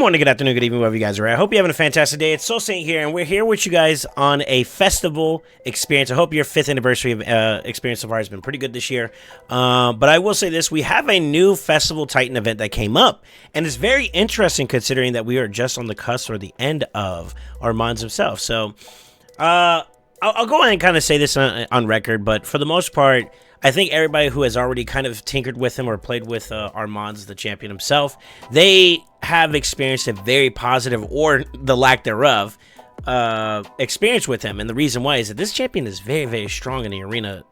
morning, good afternoon, good evening, wherever you guys are at. I hope you're having a fantastic day. It's SoulSaint here, and we're here with you guys on a festival experience. I hope your 5th anniversary of experience so far has been pretty good this year. But I will say this, we have a new Festival Titan event that came up, and it's very interesting considering that we are just on the cusp or the end of Armanz himself. So I'll go ahead and kind of say this on record, but for the most part, I think everybody who has already kind of tinkered with him or played with Armanz, the champion himself, they have experienced a very positive, or the lack thereof, experience with him. And the reason why is that this champion is very, very strong in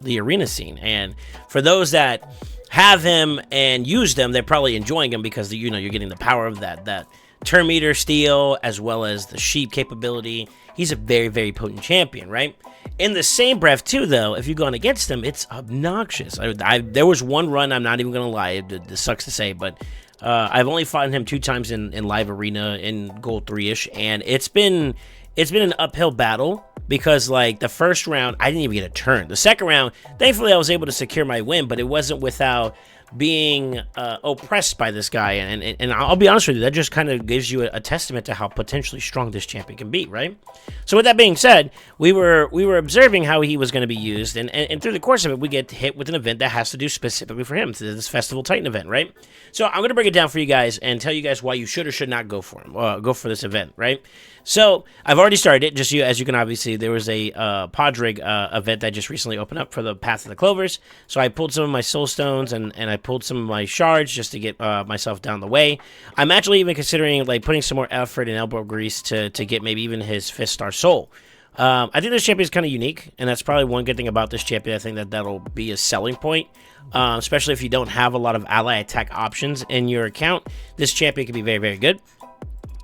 the arena scene. And for those that have him and use them, they're probably enjoying him because you're getting the power of that turn meter steal as well as the sheep capability. He's a very, very potent champion, right? In the same breath, too, though, if you're going against him, it's obnoxious. There was one run, I'm not even going to lie, it sucks to say, but I've only fought him 2 times in live arena in Gold 3-ish, and it's been an uphill battle because, like, the first round, I didn't even get a turn. The second round, thankfully, I was able to secure my win, but it wasn't without being oppressed by this guy, and I'll be honest with you, that just kind of gives you a testament to how potentially strong this champion can be, right? So with that being said, we were observing how he was going to be used, and through the course of it, we get hit with an event that has to do specifically for him, this Festival Titan event, right? So I'm going to break it down for you guys and tell you guys why you should or should not go for him, go for this event, right? So I've already started it. Just as you can obviously, there was a Podrig event that just recently opened up for the Path of the Clovers. So I pulled some of my soul stones and I pulled some of my shards just to get myself down the way. I'm actually even considering like putting some more effort and elbow grease to get maybe even his 5th star soul. I think this champion is kind of unique, and that's probably one good thing about this champion. I think that'll be a selling point, especially if you don't have a lot of ally attack options in your account. This champion can be very, very good.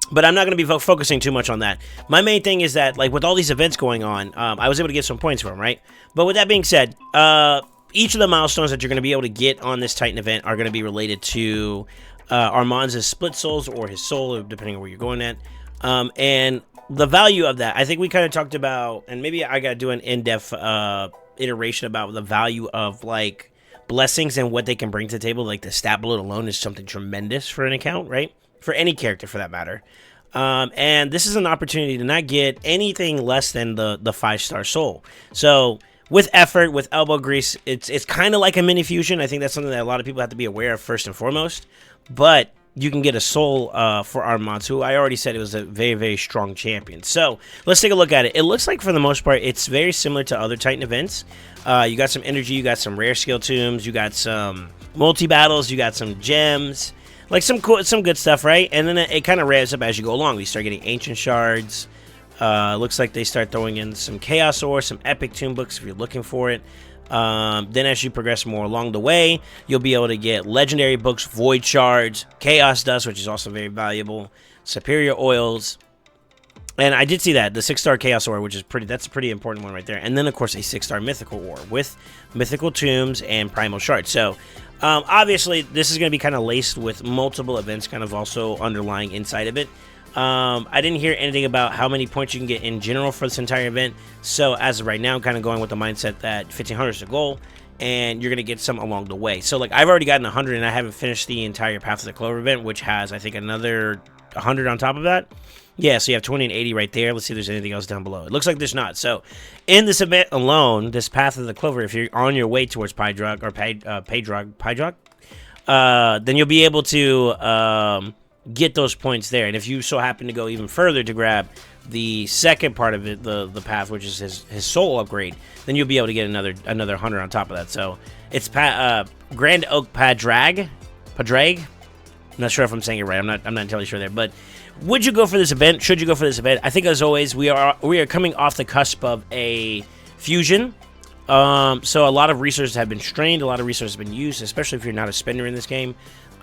But I'm not going to be focusing too much on that. My main thing is that, like, with all these events going on, I was able to get some points for him, right? But with that being said, each of the milestones that you're going to be able to get on this Titan event are going to be related to Armanz's split souls or his soul, depending on where you're going at. And the value of that, I think we kind of talked about, and maybe I got to do an in-depth iteration about the value of, like, blessings and what they can bring to the table. Like, the stat bullet alone is something tremendous for an account, right? For any character, for that matter. And this is an opportunity to not get anything less than the 5-star soul. So with effort, with elbow grease, it's kind of like a mini fusion. I think that's something that a lot of people have to be aware of first and foremost. But you can get a soul for Armanz, who I already said it was a very, very strong champion. So let's take a look at it. It looks like for the most part, it's very similar to other Titan events. You got some energy, you got some rare skill tombs, you got some multi-battles, you got some gems. Like some good stuff, right? And then it kind of revs up as you go along. We start getting ancient shards. Looks like they start throwing in some chaos ore, some epic tomb books if you're looking for it. Then as you progress more along the way, you'll be able to get legendary books, void shards, chaos dust, which is also very valuable, superior oils. And I did see that, the 6-star chaos ore, which is that's a pretty important one right there. And then, of course, a 6-star mythical ore with mythical tombs and primal shards. So obviously, this is going to be kind of laced with multiple events kind of also underlying inside of it. I didn't hear anything about how many points you can get in general for this entire event. So as of right now, I'm kind of going with the mindset that 1,500 is the goal, and you're going to get some along the way. So like I've already gotten 100, and I haven't finished the entire Path of the Clover event, which has, I think, another 100 on top of that. Yeah, so you have 20 and 80 right there. Let's see if there's anything else down below. It looks like there's not. So in this event alone, this Path of the Clover, if you're on your way towards Pydrug, then you'll be able to get those points there. And if you so happen to go even further to grab the second part of it, the path, which is his soul upgrade, then you'll be able to get another 100 on top of that. So it's Grand Oak Padraig. I'm not sure if I'm saying it right. I'm not entirely sure there, but would you go for this event? Should you go for this event? I think, as always, we are coming off the cusp of a fusion. So a lot of resources have been strained. A lot of resources have been used, especially if you're not a spender in this game.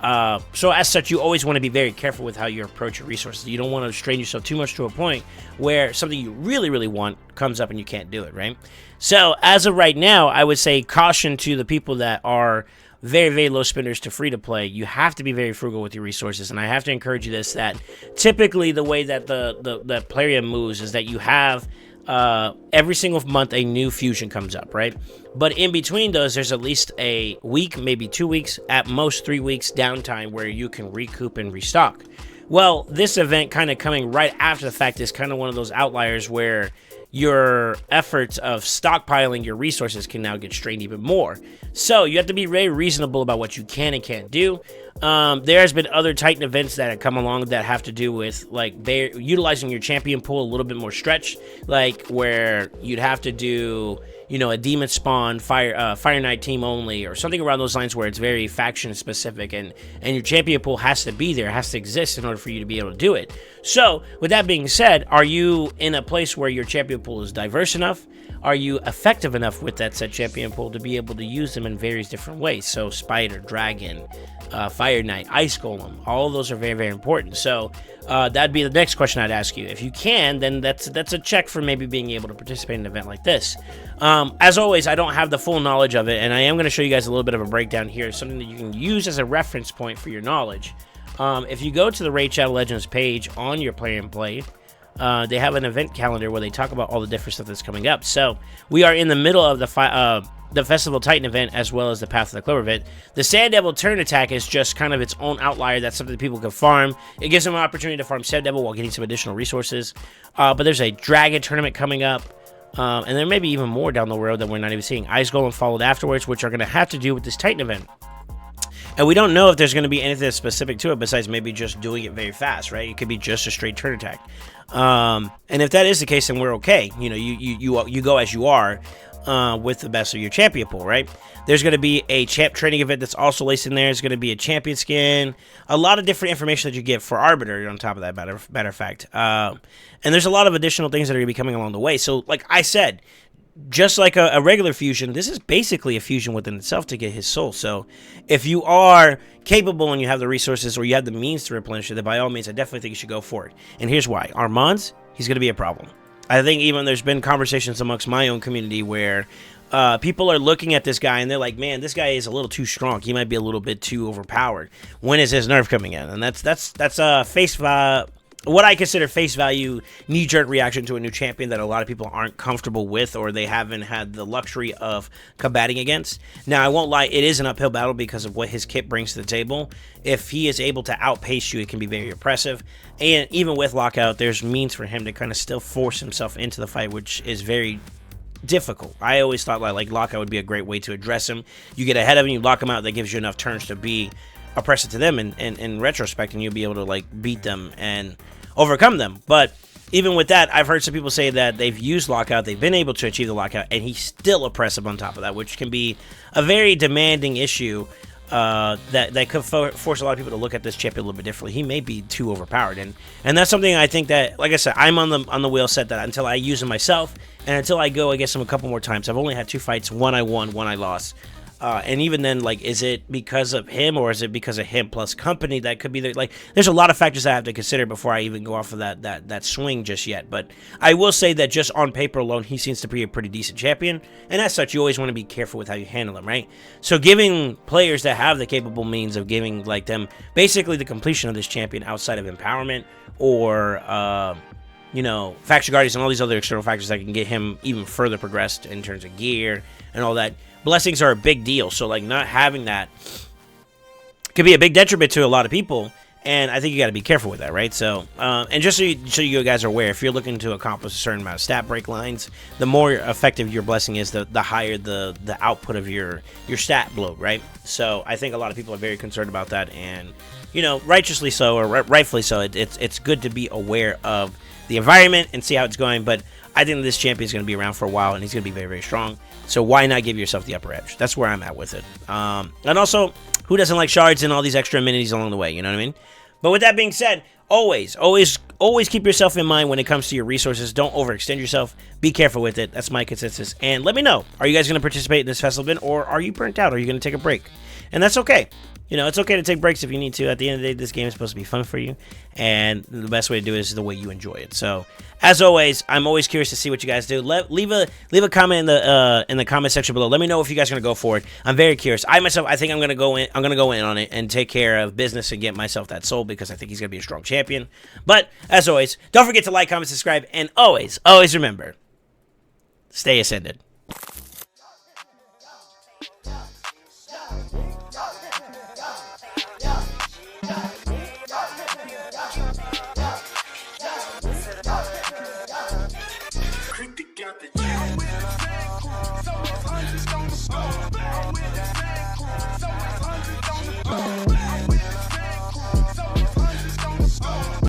So as such, you always want to be very careful with how you approach your resources. You don't want to strain yourself too much to a point where something you really, really want comes up and you can't do it, right? So as of right now, I would say caution to the people that are very, very low spenders to free to play. You have to be very frugal with your resources, and I have to encourage you this, that typically the way that the player moves is that you have every single month a new fusion comes up, right? But in between those, there's at least a week, maybe 2 weeks, at most 3 weeks downtime where you can recoup and restock. Well, this event kind of coming right after the fact is kind of one of those outliers where your efforts of stockpiling your resources can now get strained even more. So you have to be very reasonable about what you can and can't do. There has been other Titan events that have come along that have to do with like utilizing your champion pool a little bit more stretched, like where you'd have to do, you know, a demon spawn fire knight team only, or something around those lines where it's very faction specific, and your champion pool has to be there, has to exist in order for you to be able to do it. So with that being said, are you in a place where your champion pool is diverse enough? Are you effective enough with that said champion pool to be able to use them in various different ways? So spider, dragon, fire knight, ice golem, all of those are very, very important. So that'd be the next question I'd ask you. If you can, then that's a check for maybe being able to participate in an event like this. As always, I don't have the full knowledge of it, and I am going to show you guys a little bit of a breakdown here, something that you can use as a reference point for your knowledge. If you go to the Raid Shadow Legends page on your Play and Play, they have an event calendar where they talk about all the different stuff that's coming up. So we are in the middle of the Festival Titan event, as well as the Path of the Clover event. The Sand Devil turn attack is just kind of its own outlier. That's something that people can farm. It gives them an opportunity to farm Sand Devil while getting some additional resources. But there's a Dragon tournament coming up. And there may be even more down the road that we're not even seeing. Ice Golem followed afterwards, which are going to have to do with this Titan event. And we don't know if there's going to be anything specific to it besides maybe just doing it very fast, right? It could be just a straight turn attack. And if that is the case, then we're okay. You know, you go as you are with the best of your champion pool, right? There's going to be a champ training event that's also laced in there. There's going to be a champion skin, a lot of different information that you get for Arbiter on top of that, matter of fact. And there's a lot of additional things that are going to be coming along the way. So, like I said, just like a regular fusion, this is basically a fusion within itself to get his soul. So if you are capable and you have the resources or you have the means to replenish it, then by all means, I definitely think you should go for it. And here's why. Armanz, he's going to be a problem. I think even there's been conversations amongst my own community where people are looking at this guy and they're like, man, this guy is a little too strong. He might be a little bit too overpowered. When is his nerf coming in? And that's what I consider face value knee-jerk reaction to a new champion that a lot of people aren't comfortable with, or they haven't had the luxury of combating against. Now, I won't lie, it is an uphill battle because of what his kit brings to the table. If he is able to outpace you, it can be very oppressive. And even with Lockout, there's means for him to kind of still force himself into the fight, which is very difficult. I always thought like Lockout would be a great way to address him. You get ahead of him, you lock him out, that gives you enough turns to be oppressive to them in retrospect, and you'll be able to like beat them and overcome them. But even with that, I've heard some people say that they've used Lockout, they've been able to achieve the Lockout, and he's still oppressive on top of that, which can be a very demanding issue that could force a lot of people to look at this champion a little bit differently. He may be too overpowered, and that's something I think that, like I said, I'm on the wheel set that until I use him myself, and until I go against him a couple more times. I've only had 2 fights, one I won, one I lost. And even then, like, is it because of him or is it because of him plus company? That could be the, like, there's a lot of factors I have to consider before I even go off of that swing just yet. But I will say that just on paper alone, he seems to be a pretty decent champion. And as such, you always want to be careful with how you handle him, right? So giving players that have the capable means of giving, like, them basically the completion of this champion outside of empowerment or, you know, faction guardians and all these other external factors that can get him even further progressed in terms of gear and all that. Blessings are a big deal, so like not having that could be a big detriment to a lot of people, and I think you got to be careful with that, right? So, and just so you guys are aware, if you're looking to accomplish a certain amount of stat break lines, the more effective your blessing is, the higher the output of your stat bloat, right? So I think a lot of people are very concerned about that, and you know, righteously so, or rightfully so. It's good to be aware of the environment and see how it's going, but I think this champion is going to be around for a while, and he's going to be very, very strong. So why not give yourself the upper edge? That's where I'm at with it. And also, who doesn't like shards and all these extra amenities along the way? You know what I mean? But with that being said, always keep yourself in mind when it comes to your resources. Don't overextend yourself. Be careful with it. That's my consensus. And let me know. Are you guys going to participate in this festival event, or are you burnt out? Are you going to take a break? And that's okay. You know, it's okay to take breaks if you need to. At the end of the day, this game is supposed to be fun for you, and the best way to do it is the way you enjoy it. So, as always, I'm always curious to see what you guys do. Leave a comment in the comment section below. Let me know if you guys are gonna go for it. I'm very curious. I think I'm gonna go in. I'm gonna go in on it and take care of business and get myself that soul, because I think he's gonna be a strong champion. But as always, don't forget to like, comment, subscribe, and always remember, stay ascended. the